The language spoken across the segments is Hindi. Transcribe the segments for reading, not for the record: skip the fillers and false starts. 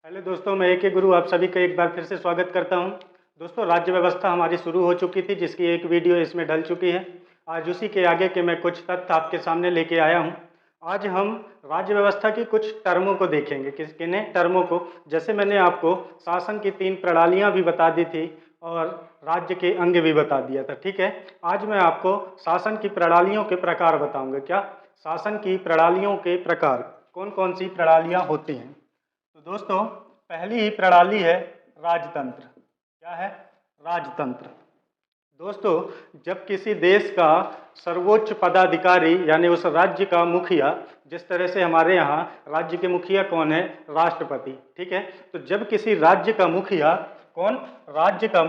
हेलो दोस्तों, मैं AK गुरु आप सभी का एक बार फिर से स्वागत करता हूं। दोस्तों, राज्य व्यवस्था हमारी शुरू हो चुकी थी, जिसकी एक वीडियो इसमें डल चुकी है। आज उसी के आगे के मैं कुछ तथ्य आपके सामने लेके आया हूं। आज हम राज्य व्यवस्था की कुछ टर्मों को देखेंगे। किन्हीं टर्मों को, जैसे मैंने आपको शासन की 3 प्रणालियां भी बता दी थी और राज्य के अंग भी बता दिया था। ठीक है, आज मैं आपको शासन की प्रणालियों के प्रकार बताऊंगा। क्या शासन की प्रणालियों के प्रकार, कौन कौन सी प्रणालियां होती हैं? तो दोस्तों, पहली ही प्रणाली है राजतंत्र। क्या है? राजतंत्र। दोस्तों, जब किसी देश का सर्वोच्च पदाधिकारी यानी उस राज्य का मुखिया, जिस तरह से हमारे यहाँ राज्य के मुखिया कौन है? राष्ट्रपति। ठीक है, तो जब किसी राज्य का मुखिया, कौन? राज्य का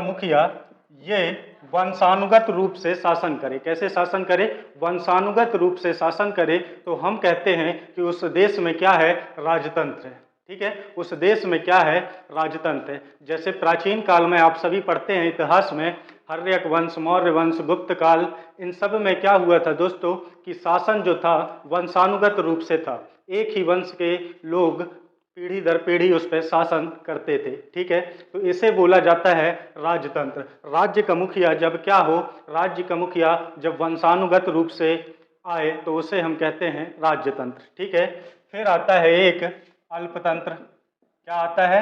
मुखिया ये वंशानुगत रूप से शासन करे। कैसे शासन करे? वंशानुगत रूप से शासन करे, तो हम कहते हैं कि उस देश में क्या है? राजतंत्र है। ठीक है, उस देश में क्या है? राजतंत्र है। जैसे प्राचीन काल में आप सभी पढ़ते हैं इतिहास में, हर्यक वंश, मौर्य वंश, गुप्त काल, इन सब में क्या हुआ था दोस्तों कि शासन जो था वंशानुगत रूप से था। एक ही वंश के लोग पीढ़ी दर पीढ़ी उस पर शासन करते थे। ठीक है, तो इसे बोला जाता है राजतंत्र। राज्य का मुखिया जब क्या हो? राज्य का मुखिया जब वंशानुगत रूप से आए तो उसे हम कहते हैं राज्यतंत्र। ठीक है, फिर आता है एक अल्पतंत्र। क्या आता है?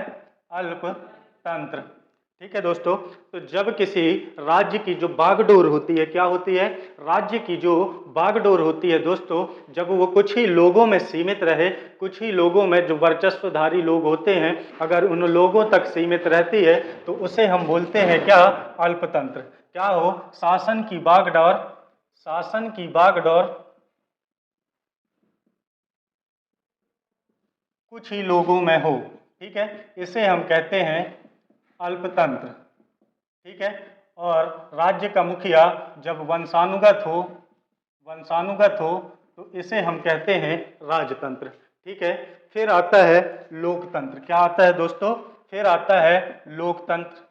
अल्पतंत्र। ठीक है दोस्तों, तो जब किसी राज्य की जो बागडोर होती है, क्या होती है? राज्य की जो बागडोर होती है दोस्तों, जब वो कुछ ही लोगों में सीमित रहे, कुछ ही लोगों में जो वर्चस्वधारी लोग होते हैं, अगर उन लोगों तक सीमित रहती है तो उसे हम बोलते हैं क्या? अल्पतंत्र। क्या हो? शासन की बागडोर कुछ ही लोगों में हो। ठीक है, इसे हम कहते हैं अल्पतंत्र। ठीक है, और राज्य का मुखिया जब वंशानुगत हो तो इसे हम कहते हैं राजतंत्र। ठीक है, फिर आता है लोकतंत्र। क्या आता है दोस्तों? फिर आता है लोकतंत्र।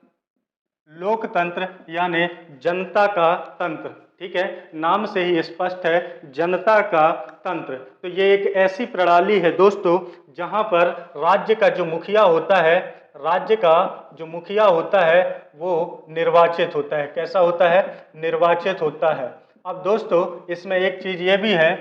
लोकतंत्र यानी जनता का तंत्र। ठीक है, नाम से ही स्पष्ट है, जनता का तंत्र। तो ये एक ऐसी प्रणाली है दोस्तों जहां पर राज्य का जो मुखिया होता है, राज्य का जो मुखिया होता है वो निर्वाचित होता है। कैसा होता है? निर्वाचित होता है। अब दोस्तों, इसमें एक चीज ये भी है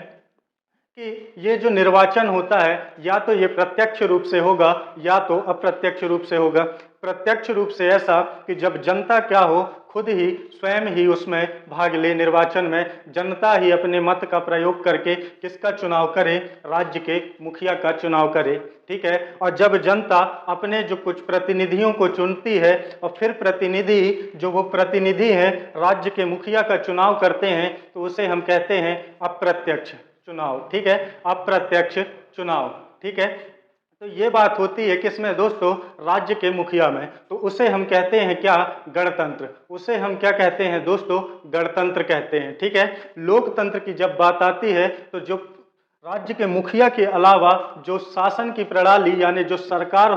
कि ये जो निर्वाचन होता है, या तो ये प्रत्यक्ष रूप से होगा या तो अप्रत्यक्ष रूप से होगा। प्रत्यक्ष रूप से ऐसा कि जब जनता क्या हो, खुद ही स्वयं ही उसमें भाग ले, निर्वाचन में जनता ही अपने मत का प्रयोग करके किसका चुनाव करे? राज्य के मुखिया का चुनाव करे। ठीक है, और जब जनता अपने जो कुछ प्रतिनिधियों को चुनती है और फिर प्रतिनिधि जो वो प्रतिनिधि हैं राज्य के मुखिया का चुनाव करते हैं, तो उसे हम कहते हैं अप्रत्यक्ष चुनाव। ठीक है, अप्रत्यक्ष चुनाव। ठीक है, तो ये बात होती है किसमें दोस्तों? राज्य के मुखिया में। तो उसे हम कहते हैं क्या? गणतंत्र। उसे हम क्या कहते हैं दोस्तों? गणतंत्र कहते हैं। ठीक है, लोकतंत्र की जब बात आती है तो जो राज्य के मुखिया के अलावा जो शासन की प्रणाली यानी जो सरकार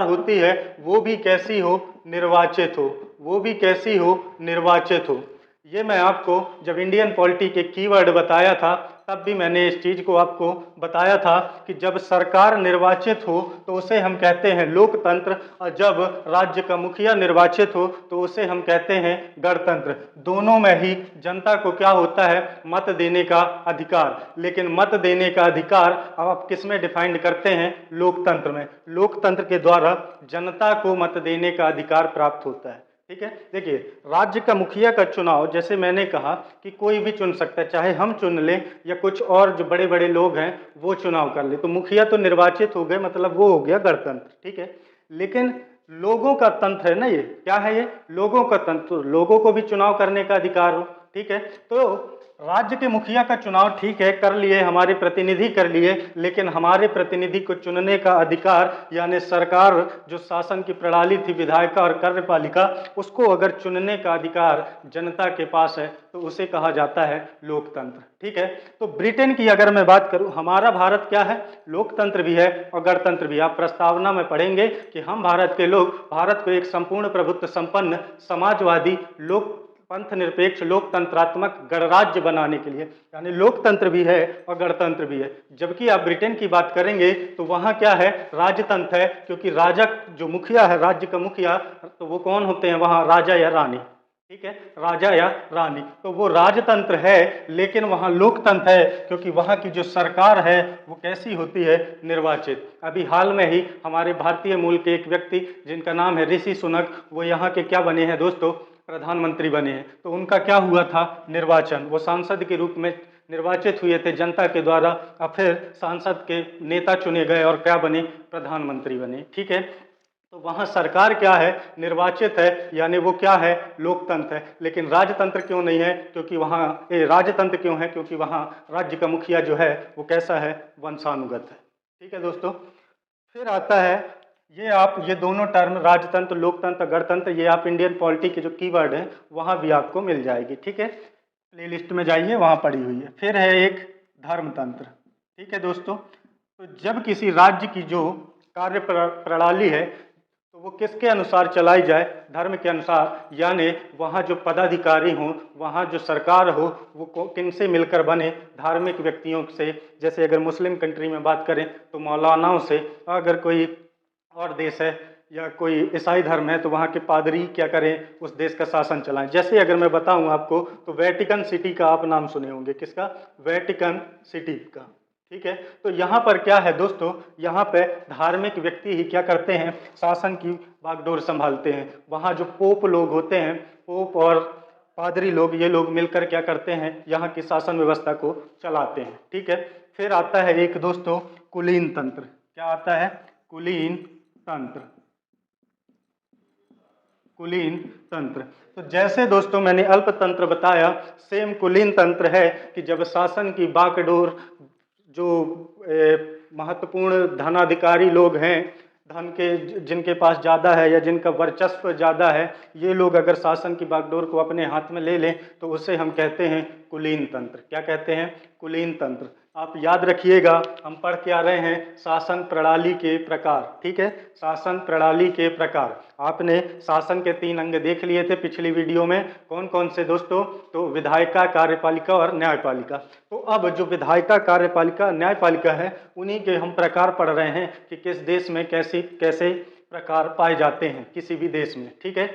होती है, वो भी कैसी हो? निर्वाचित हो। वो भी कैसी हो? निर्वाचित हो। ये मैं आपको जब इंडियन पॉलिटी के कीवर्ड बताया था तब भी मैंने इस चीज को आपको बताया था कि जब सरकार निर्वाचित हो तो उसे हम कहते हैं लोकतंत्र, और जब राज्य का मुखिया निर्वाचित हो तो उसे हम कहते हैं गणतंत्र। दोनों में ही जनता को क्या होता है? मत देने का अधिकार। लेकिन मत देने का अधिकार अब आप किस में डिफाइंड करते हैं? लोकतंत्र में। लोकतंत्र के द्वारा जनता को मत देने का अधिकार प्राप्त होता है। ठीक है, देखिए, राज्य का मुखिया का चुनाव जैसे मैंने कहा कि कोई भी चुन सकता है, चाहे हम चुन लें या कुछ और जो बड़े बड़े लोग हैं वो चुनाव कर ले। तो मुखिया तो निर्वाचित हो गए, मतलब वो हो गया गणतंत्र। ठीक है, लेकिन लोगों का तंत्र है ना ये। क्या है ये? लोगों का तंत्र। तो लोगों को भी चुनाव करने का अधिकार हो। ठीक है, तो राज्य के मुखिया का चुनाव ठीक है कर लिए, हमारे प्रतिनिधि कर लिए, लेकिन हमारे प्रतिनिधि को चुनने का अधिकार यानी सरकार जो शासन की प्रणाली थी, विधायिका और कार्यपालिका, उसको अगर चुनने का अधिकार जनता के पास है तो उसे कहा जाता है लोकतंत्र। ठीक है, तो ब्रिटेन की अगर मैं बात करूं, हमारा भारत क्या है? लोकतंत्र भी है और गणतंत्र भी। आप प्रस्तावना में पढ़ेंगे कि हम भारत के लोग भारत को एक संपूर्ण प्रभुत्व संपन्न समाजवादी पंथ निरपेक्ष लोकतंत्रात्मक गणराज्य बनाने के लिए, यानी लोकतंत्र भी है और गणतंत्र भी है। जबकि आप ब्रिटेन की बात करेंगे तो वहाँ क्या है, राजतंत्र है, क्योंकि राजा जो मुखिया है, राज्य का मुखिया, तो वो कौन होते हैं वहाँ, राजा या रानी, ठीक है, राजा या रानी। तो वो राजतंत्र है, लेकिन वहाँ लोकतंत्र है, क्योंकि वहाँ की जो सरकार है वो कैसी होती है, निर्वाचित। अभी हाल में ही हमारे भारतीय मूल के एक व्यक्ति जिनका नाम है ऋषि सुनक, वो यहाँ के क्या बने हैं दोस्तों, प्रधानमंत्री बने हैं। तो उनका क्या हुआ था, निर्वाचन, वो सांसद के रूप में निर्वाचित हुए थे जनता के द्वारा, और फिर सांसद के नेता चुने गए और क्या बने, प्रधानमंत्री बने, ठीक है। तो वहाँ सरकार क्या है, निर्वाचित है, यानी वो क्या है, लोकतंत्र है। लेकिन राजतंत्र क्यों नहीं है, क्योंकि वहाँ राजतंत्र क्यों है, क्योंकि वहाँ राज्य का मुखिया जो है वो कैसा है, वंशानुगत है, ठीक है दोस्तों। फिर आता है ये दोनों टर्म, राजतंत्र, लोकतंत्र, गणतंत्र, ये आप इंडियन पॉलिटी के जो कीवर्ड है वहाँ भी आपको मिल जाएगी, ठीक है। प्ले लिस्ट में जाइए, वहाँ पड़ी हुई है। फिर है एक धर्मतंत्र, ठीक है दोस्तों। तो जब किसी राज्य की जो कार्य प्रणाली है तो वो किसके अनुसार चलाई जाए, धर्म के अनुसार, यानी वहाँ जो पदाधिकारी हों, वहाँ जो सरकार हो, वो किनसे मिलकर बने, धार्मिक व्यक्तियों से। जैसे अगर मुस्लिम कंट्री में बात करें तो मौलानाओं से, अगर कोई और देश है या कोई ईसाई धर्म है तो वहाँ के पादरी क्या करें, उस देश का शासन चलाएं। जैसे अगर मैं बताऊं आपको तो वेटिकन सिटी का आप नाम सुने होंगे, किसका, वेटिकन सिटी का, ठीक है। तो यहाँ पर क्या है दोस्तों, यहाँ पे धार्मिक व्यक्ति ही क्या करते हैं, शासन की बागडोर संभालते हैं। वहाँ जो पोप लोग होते हैं, पोप और पादरी लोग, ये लोग मिलकर क्या करते हैं, यहाँ की शासन व्यवस्था को चलाते हैं, ठीक है। फिर आता है एक दोस्तों कुलीन तंत्र, क्या आता है, कुलीन तंत्र, कुलीन तंत्र। तो जैसे दोस्तों मैंने अल्पतंत्र बताया, सेम कुलीन तंत्र है कि जब शासन की बागडोर जो महत्वपूर्ण धनाधिकारी लोग हैं, धन के जिनके पास ज़्यादा है या जिनका वर्चस्व ज़्यादा है, ये लोग अगर शासन की बागडोर को अपने हाथ में ले लें तो उसे हम कहते हैं कुलीन तंत्र। क्या कहते हैं, कुलीन तंत्र। आप याद रखिएगा, हम पढ़ के आ रहे हैं शासन प्रणाली के प्रकार, ठीक है, शासन प्रणाली के प्रकार। आपने शासन के 3 अंग देख लिए थे पिछली वीडियो में, कौन कौन से दोस्तों, तो विधायिका, कार्यपालिका और न्यायपालिका। तो अब जो विधायिका, कार्यपालिका, न्यायपालिका है, उन्हीं के हम प्रकार पढ़ रहे हैं कि किस देश में कैसे कैसे प्रकार पाए जाते हैं, किसी भी देश में, ठीक है।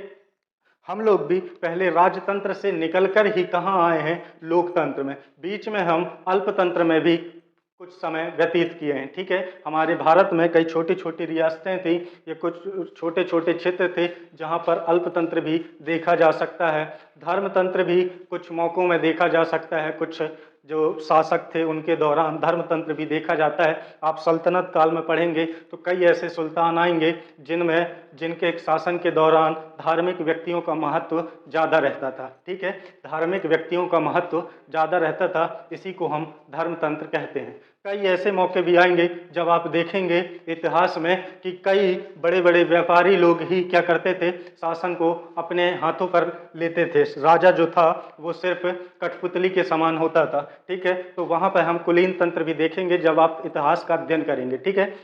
हम लोग भी पहले राजतंत्र से निकलकर ही कहाँ आए हैं, लोकतंत्र में। बीच में हम अल्पतंत्र में भी कुछ समय व्यतीत किए हैं, ठीक है। हमारे भारत में कई छोटी छोटी रियासतें थी, ये कुछ छोटे छोटे क्षेत्र थे जहाँ पर अल्पतंत्र भी देखा जा सकता है, धर्मतंत्र भी कुछ मौकों में देखा जा सकता है, कुछ जो शासक थे उनके दौरान धर्मतंत्र भी देखा जाता है। आप सल्तनत काल में पढ़ेंगे तो कई ऐसे सुल्तान आएंगे जिनके शासन के दौरान धार्मिक व्यक्तियों का महत्व ज़्यादा रहता था, ठीक है, धार्मिक व्यक्तियों का महत्व ज़्यादा रहता था, इसी को हम धर्मतंत्र कहते हैं। कई ऐसे मौके भी आएंगे जब आप देखेंगे इतिहास में कि कई बड़े बड़े व्यापारी लोग ही क्या करते थे, शासन को अपने हाथों पर लेते थे। राजा जो था वो सिर्फ कठपुतली के समान होता था, ठीक है। तो वहाँ पर हम कुलीन तंत्र भी देखेंगे जब आप इतिहास का अध्ययन करेंगे, ठीक है।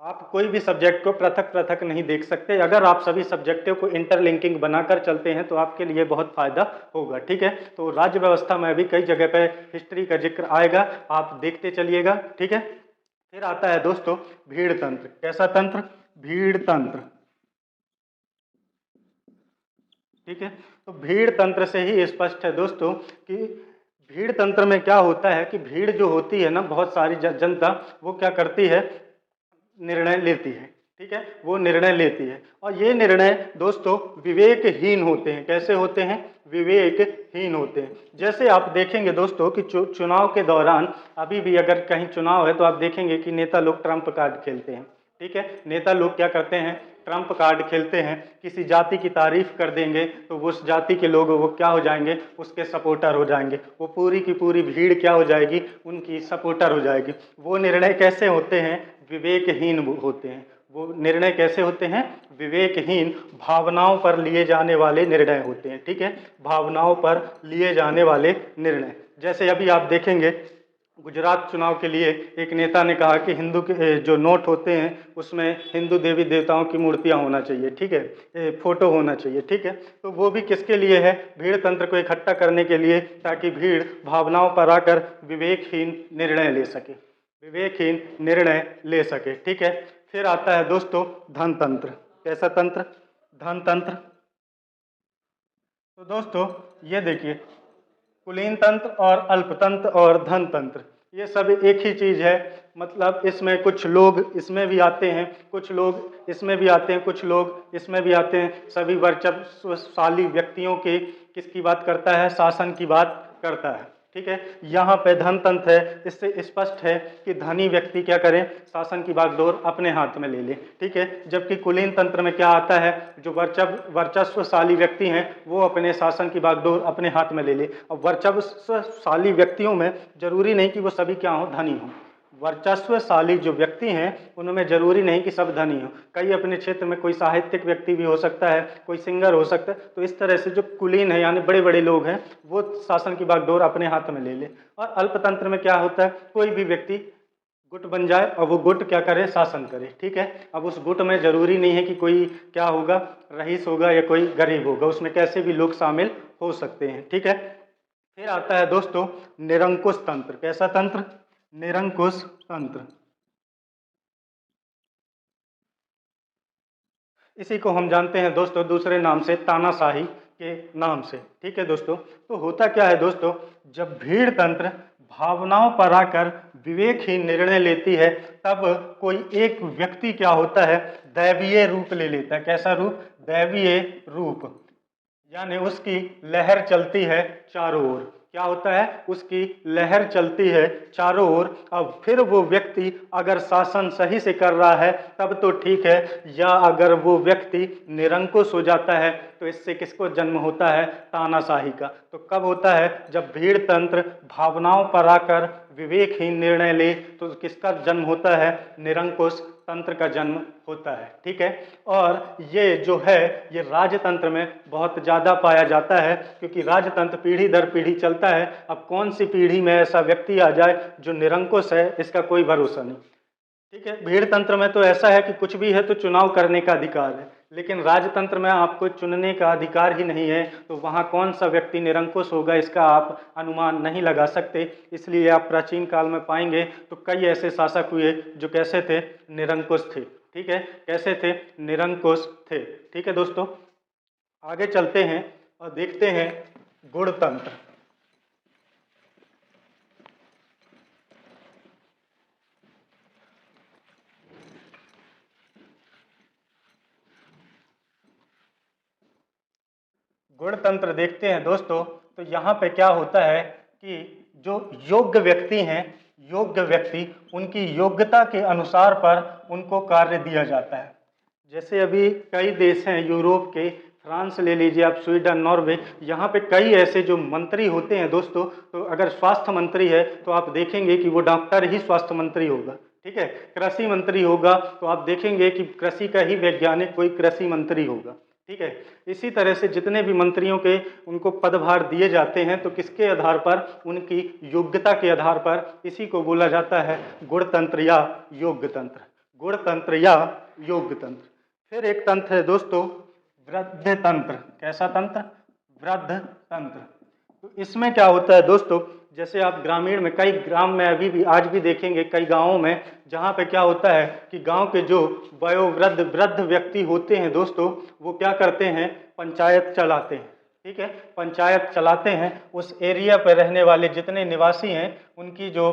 आप कोई भी सब्जेक्ट को पृथक पृथक नहीं देख सकते, अगर आप सभी सब्जेक्टों को इंटरलिंकिंग बनाकर चलते हैं तो आपके लिए बहुत फायदा होगा, ठीक है। तो राज्य व्यवस्था में भी कई जगह पे हिस्ट्री का जिक्र आएगा, आप देखते चलिएगा, ठीक है। फिर आता है दोस्तों भीड़ तंत्र। कैसा तंत्र, भीड़ तंत्र, ठीक है। तो भीड़ तंत्र से ही स्पष्ट है दोस्तों कि भीड़ तंत्र में क्या होता है कि भीड़ जो होती है ना, बहुत सारी जनता, वो क्या करती है, निर्णय लेती है, ठीक है, वो निर्णय लेती है, और ये निर्णय दोस्तों विवेकहीन होते हैं। कैसे होते हैं, विवेकहीन होते हैं। जैसे आप देखेंगे दोस्तों कि चुनाव के दौरान, अभी भी अगर कहीं चुनाव है तो आप देखेंगे कि नेता लोग ट्रम्प कार्ड खेलते हैं, ठीक है। नेता लोग क्या करते हैं, ट्रम्प कार्ड खेलते हैं। किसी जाति की तारीफ कर देंगे तो उस जाति के लोग वो क्या हो जाएंगे, उसके सपोर्टर हो जाएंगे, वो पूरी की पूरी भीड़ क्या हो जाएगी, उनकी सपोर्टर हो जाएगी। वो निर्णय कैसे होते हैं, विवेकहीन होते हैं। वो निर्णय कैसे होते हैं, विवेकहीन, भावनाओं पर लिए जाने वाले निर्णय होते हैं, ठीक है, भावनाओं पर लिए जाने वाले निर्णय। जैसे अभी आप देखेंगे गुजरात चुनाव के लिए एक नेता ने कहा कि हिंदू के जो नोट होते हैं उसमें हिंदू देवी देवताओं की मूर्तियां होना चाहिए, ठीक है, फोटो होना चाहिए, ठीक है। तो वो भी किसके लिए है? भीड़ तंत्र को इकट्ठा करने के लिए, ताकि भीड़ भावनाओं पर आकर विवेकहीन निर्णय ले सके, विवेकहीन निर्णय ले सके, ठीक है। फिर आता है दोस्तों धन तंत्र। कैसा तंत्र? धन तंत्र। तो दोस्तों ये देखिए, कुलीन तंत्र और अल्पतंत्र और धन तंत्र, ये सब एक ही चीज है। मतलब इसमें कुछ लोग इसमें भी आते हैं, कुछ लोग इसमें भी आते हैं, कुछ लोग इसमें भी आते हैं। सभी वर्चस्वशाली व्यक्तियों के किसकी बात करता है? शासन की बात करता है, ठीक है। यहाँ पे धन तंत्र है, इससे स्पष्ट है कि धनी व्यक्ति क्या करें? शासन की बागडोर अपने हाथ में ले ले, ठीक है। जबकि कुलीन तंत्र में क्या आता है? जो वर्चस्वशाली व्यक्ति हैं वो अपने शासन की बागडोर अपने हाथ में ले ले। और वर्चस्वशाली व्यक्तियों में जरूरी नहीं कि वो सभी क्या हो? धनी हो। वर्चस्वशाली जो व्यक्ति हैं उनमें जरूरी नहीं कि सब धनी हो, कई अपने क्षेत्र में कोई साहित्यिक व्यक्ति भी हो सकता है, कोई सिंगर हो सकता है। तो इस तरह से जो कुलीन है यानी बड़े बड़े लोग हैं वो शासन की बागडोर अपने हाथ में ले ले। और अल्पतंत्र में क्या होता है? कोई भी व्यक्ति गुट बन जाए और वो गुट क्या करे? शासन करे, ठीक है। अब उस गुट में जरूरी नहीं है कि कोई क्या होगा? रईस होगा या कोई गरीब होगा, उसमें कैसे भी लोग शामिल हो सकते हैं, ठीक है। फिर आता है दोस्तों निरंकुश तंत्र। कैसा तंत्र? निरंकुश तंत्र। इसी को हम जानते हैं दोस्तों दूसरे नाम से तानाशाही के नाम से, ठीक है दोस्तों। तो होता क्या है दोस्तों? जब भीड़ तंत्र भावनाओं पर आकर विवेकहीन निर्णय लेती है, तब कोई एक व्यक्ति क्या होता है? दैवीय रूप ले लेता है। कैसा रूप? दैवीय रूप। यानी उसकी लहर चलती है चारों ओर। क्या होता है? उसकी लहर चलती है चारों ओर। अब फिर वो व्यक्ति अगर शासन सही से कर रहा है तब तो ठीक है, या अगर वो व्यक्ति निरंकुश हो जाता है तो इससे किसको जन्म होता है? तानाशाही का। तो कब होता है? जब भीड़ तंत्र भावनाओं पर आकर विवेकहीन निर्णय ले तो किसका जन्म होता है? निरंकुश तंत्र का जन्म होता है, ठीक है। और ये जो है ये राजतंत्र में बहुत ज़्यादा पाया जाता है, क्योंकि राजतंत्र पीढ़ी दर पीढ़ी चलता है। अब कौन सी पीढ़ी में ऐसा व्यक्ति आ जाए जो निरंकुश है, इसका कोई भरोसा नहीं, ठीक है। भीड़ तंत्र में तो ऐसा है कि कुछ भी है तो चुनाव करने का अधिकार है, लेकिन राजतंत्र में आपको चुनने का अधिकार ही नहीं है। तो वहाँ कौन सा व्यक्ति निरंकुश होगा इसका आप अनुमान नहीं लगा सकते। इसलिए आप प्राचीन काल में पाएंगे तो कई ऐसे शासक हुए जो कैसे थे? निरंकुश थे, ठीक है। कैसे थे? निरंकुश थे, ठीक है दोस्तों। आगे चलते हैं और देखते हैं गुणतंत्र। गुणतंत्र देखते हैं दोस्तों। तो यहाँ पे क्या होता है कि जो योग्य व्यक्ति हैं, योग्य व्यक्ति, उनकी योग्यता के अनुसार पर उनको कार्य दिया जाता है। जैसे अभी कई देश हैं यूरोप के, फ्रांस ले लीजिए आप, स्वीडन, नॉर्वे, यहाँ पे कई ऐसे जो मंत्री होते हैं दोस्तों। तो अगर स्वास्थ्य मंत्री है तो आप देखेंगे कि वो डॉक्टर ही स्वास्थ्य मंत्री होगा, ठीक है। कृषि मंत्री होगा तो आप देखेंगे कि कृषि का ही वैज्ञानिक कोई कृषि मंत्री होगा, ठीक है। इसी तरह से जितने भी मंत्रियों के उनको पदभार दिए जाते हैं तो किसके आधार पर? उनकी योग्यता के आधार पर। इसी को बोला जाता है गुणतंत्र या योग्य तंत्र, गुणतंत्र या योग्य तंत्र। फिर एक तंत्र है दोस्तों वृद्ध तंत्र। कैसा तंत्र? वृद्ध तंत्र। तो इसमें क्या होता है दोस्तों? जैसे आप ग्रामीण में, कई ग्राम में अभी भी आज भी देखेंगे कई गांवों में, जहाँ पे क्या होता है कि गांव के जो वयोवृद्ध वृद्ध व्यक्ति होते हैं दोस्तों, वो क्या करते हैं? पंचायत चलाते हैं, ठीक है। पंचायत चलाते हैं। उस एरिया पर रहने वाले जितने निवासी हैं उनकी जो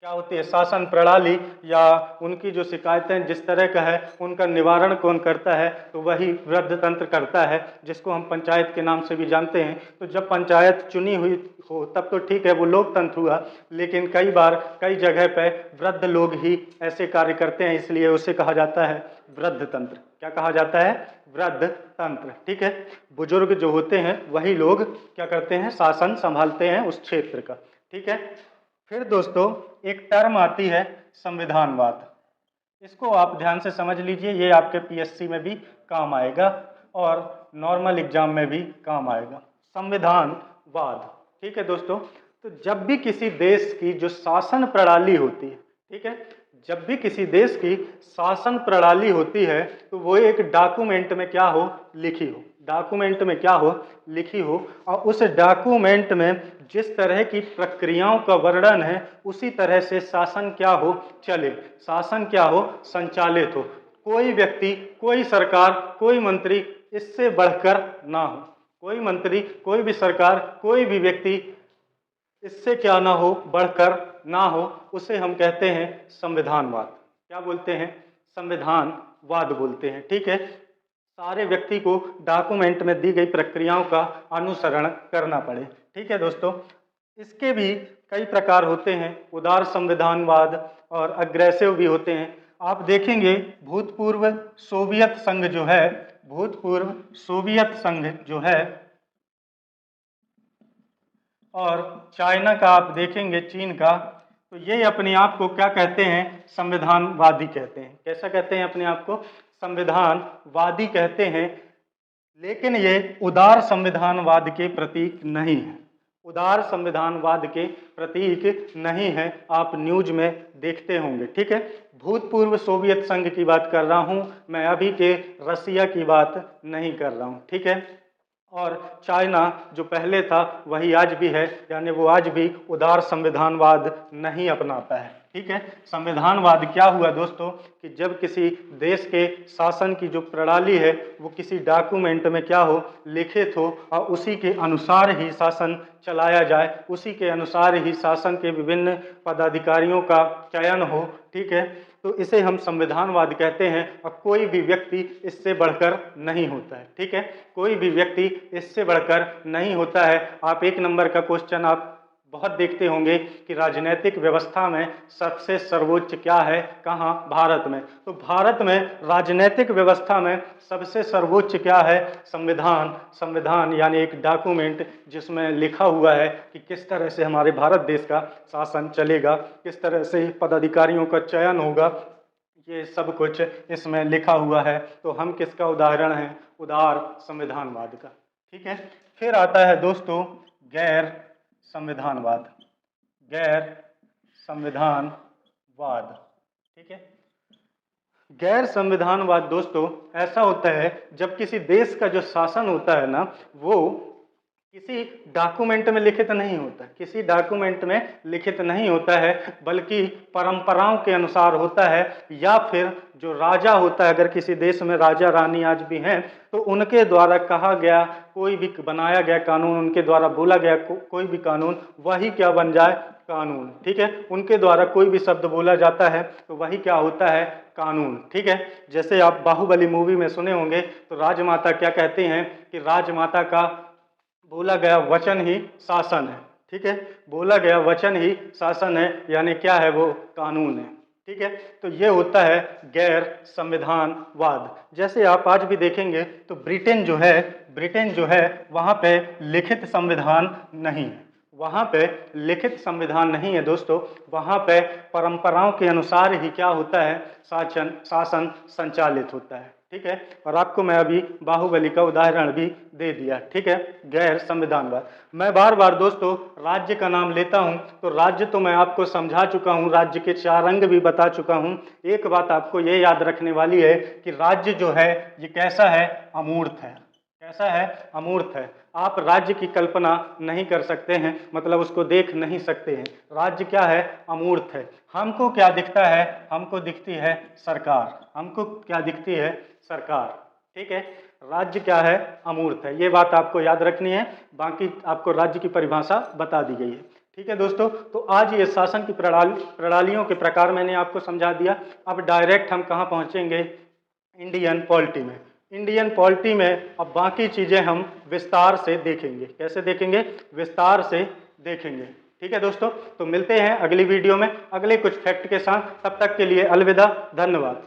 क्या होती है शासन प्रणाली या उनकी जो शिकायतें जिस तरह का है उनका निवारण कौन करता है? तो वही वृद्ध तंत्र करता है, जिसको हम पंचायत के नाम से भी जानते हैं। तो जब पंचायत चुनी हुई हो तब तो ठीक है, वो लोकतंत्र हुआ। लेकिन कई बार कई जगह पे वृद्ध लोग ही ऐसे कार्य करते हैं, इसलिए उसे कहा जाता है वृद्ध तंत्र। क्या कहा जाता है? वृद्ध तंत्र, ठीक है। बुजुर्ग जो होते हैं वही लोग क्या करते हैं? शासन संभालते हैं उस क्षेत्र का, ठीक है। फिर दोस्तों एक टर्म आती है संविधानवाद। इसको आप ध्यान से समझ लीजिए, ये आपके पीएससी में भी काम आएगा और नॉर्मल एग्जाम में भी काम आएगा। संविधानवाद, ठीक है दोस्तों। तो जब भी किसी देश की जो शासन प्रणाली होती है, ठीक है, जब भी किसी देश की शासन प्रणाली होती है तो वो एक डॉक्यूमेंट में क्या हो, लिखी हो, डॉक्यूमेंट में क्या हो, लिखी हो, और उस डॉक्यूमेंट में जिस तरह की प्रक्रियाओं का वर्णन है उसी तरह से शासन क्या हो, चले, शासन क्या हो, संचालित हो। कोई व्यक्ति, कोई सरकार, कोई मंत्री इससे बढ़कर ना हो, कोई मंत्री, कोई भी सरकार, कोई भी व्यक्ति इससे क्या ना हो, बढ़कर ना हो, उसे हम कहते हैं संविधानवाद। क्या बोलते हैं, संविधानवाद बोलते हैं। ठीक है, सारे व्यक्ति को डॉक्यूमेंट में दी गई प्रक्रियाओं का अनुसरण करना पड़े। ठीक है दोस्तों, इसके भी कई प्रकार होते हैं, उदार संविधानवाद और अग्रेसिव भी होते हैं। आप देखेंगे भूतपूर्व सोवियत संघ जो है, भूतपूर्व सोवियत संघ जो है, और चाइना का आप देखेंगे, चीन का, तो ये अपने आप को क्या कहते हैं, संविधानवादी कहते हैं। कैसा कहते हैं अपने आप को, संविधानवादी कहते हैं। लेकिन ये उदार संविधानवाद के प्रतीक नहीं है, उदार संविधानवाद के प्रतीक नहीं है, आप न्यूज में देखते होंगे। ठीक है, भूतपूर्व सोवियत संघ की बात कर रहा हूं मैं, अभी के रसिया की बात नहीं कर रहा हूं। ठीक है, और चाइना जो पहले था वही आज भी है, यानी वो आज भी उदार संविधानवाद नहीं अपनाता है। ठीक है, संविधानवाद क्या हुआ दोस्तों कि जब किसी देश के शासन की जो प्रणाली है वो किसी डॉक्यूमेंट में क्या हो, लिखित हो, और उसी के अनुसार ही शासन चलाया जाए, उसी के अनुसार ही शासन के विभिन्न पदाधिकारियों का चयन हो। ठीक है, तो इसे हम संविधानवाद कहते हैं, और कोई भी व्यक्ति इससे बढ़कर नहीं होता है। ठीक है, कोई भी व्यक्ति इससे बढ़कर नहीं होता है। आप एक नंबर का क्वेश्चन आप बहुत देखते होंगे कि राजनीतिक व्यवस्था में सबसे सर्वोच्च क्या है, कहाँ, भारत में। तो भारत में राजनीतिक व्यवस्था में सबसे सर्वोच्च क्या है, संविधान। संविधान यानी एक डॉक्यूमेंट जिसमें लिखा हुआ है कि किस तरह से हमारे भारत देश का शासन चलेगा, किस तरह से पदाधिकारियों का चयन होगा, ये सब कुछ इसमें लिखा हुआ है। तो हम किसका उदाहरण हैं, उदार संविधानवाद का। ठीक है, फिर आता है दोस्तों गैर संविधानवाद, गैर संविधानवाद। ठीक है, गैर संविधानवाद दोस्तों ऐसा होता है जब किसी देश का जो शासन होता है ना, वो किसी डॉक्यूमेंट में लिखित नहीं होता, किसी डॉक्यूमेंट में लिखित नहीं होता है, बल्कि परंपराओं के अनुसार होता है, या फिर जो राजा होता है, अगर किसी देश में राजा रानी आज भी हैं, तो उनके द्वारा कहा गया कोई भी बनाया गया कानून, उनके द्वारा बोला गया कोई भी कानून, वही क्या बन जाए, कानून। ठीक है, उनके द्वारा कोई भी शब्द बोला जाता है तो वही क्या होता है, कानून। ठीक है, जैसे आप बाहुबली मूवी में सुने होंगे, तो राजमाता क्या कहते हैं कि राजमाता का बोला गया वचन ही शासन है। ठीक है, बोला गया वचन ही शासन है, यानी क्या है, वो कानून है। ठीक है, तो ये होता है गैर संविधानवाद। जैसे आप आज भी देखेंगे तो ब्रिटेन जो है, ब्रिटेन जो है, वहाँ पे लिखित संविधान नहीं है, वहाँ पे लिखित संविधान नहीं है दोस्तों, वहाँ पे परंपराओं के अनुसार ही क्या होता है, शासन संचालित होता है। ठीक है, और आपको मैं अभी बाहुबली का उदाहरण भी दे दिया। ठीक है, गैर संविधानवाद। मैं बार बार दोस्तों राज्य का नाम लेता हूं, तो राज्य तो मैं आपको समझा चुका हूं, राज्य के 4 रंग भी बता चुका हूं। एक बात आपको ये याद रखने वाली है कि राज्य जो है ये कैसा है, अमूर्त है। कैसा है, अमूर्त है। आप राज्य की कल्पना नहीं कर सकते हैं, मतलब उसको देख नहीं सकते हैं। राज्य क्या है, अमूर्त है। हमको क्या दिखता है, हमको दिखती है सरकार, हमको क्या दिखती है, सरकार। ठीक है, राज्य क्या है, अमूर्त है। ये बात आपको याद रखनी है, बाकी आपको राज्य की परिभाषा बता दी गई है। ठीक है दोस्तों, तो आज ये शासन की प्रणालियों के प्रकार मैंने आपको समझा दिया। अब डायरेक्ट हम कहाँ पहुँचेंगे, इंडियन पॉलिटी में। इंडियन पॉलिटी में अब बाकी चीज़ें हम विस्तार से देखेंगे। कैसे देखेंगे, विस्तार से देखेंगे। ठीक है दोस्तों, तो मिलते हैं अगली वीडियो में अगले कुछ फैक्ट के साथ। तब तक के लिए अलविदा, धन्यवाद।